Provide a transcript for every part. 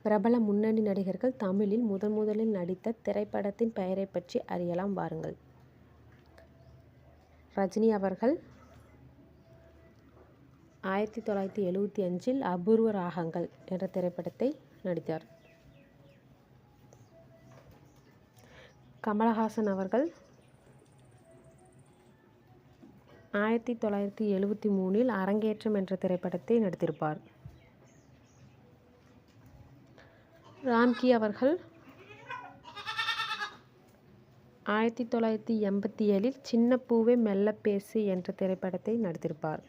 பிரபல முன்னணி நடிகர்கள் தமிழில் முதலில் நடித்த திரைப்படத்தின் பெயரை பற்றி அறியலாம் வாருங்கள். ரஜினி அவர்கள் 1975 அபூர்வ ராகங்கள் என்ற திரைப்படத்தை நடித்தார். கமலஹாசன் அவர்கள் 1973 அரங்கேற்றம் என்ற திரைப்படத்தை நடித்திருப்பார். ராம்கி அவர்கள் 1987 சின்ன பூவே மெல்ல பேசு என்ற திரைப்படத்தை நடித்திருப்பார்.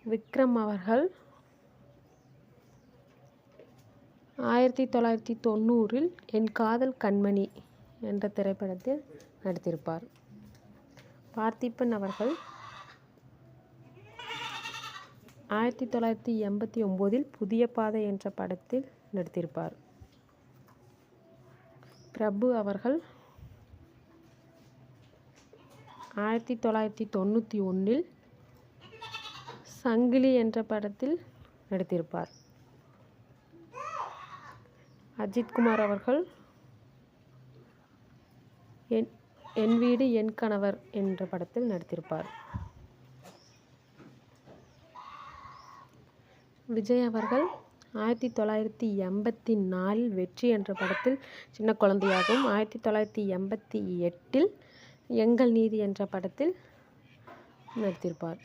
விக்ரம் அவர்கள் 1990 என் காதல் கண்மணி என்ற திரைப்படத்தில் நடித்திருப்பார். பார்த்திபன் அவர்கள் 1989 புதிய பாதை என்ற படத்தில் நடித்திருப்பார். பிரபு அவர்கள் 1991 சங்கிலி என்ற படத்தில் நடித்திருப்பார். அஜித்குமார் அவர்கள் என் வீடு என் கணவர் என்ற படத்தில் நடித்திருப்பார். விஜய் அவர்கள் 1984 வெற்றி என்ற படத்தில் சின்ன குழந்தையாகவும் 1988 எங்கள் நீதி என்ற படத்தில் நடித்திருப்பார்.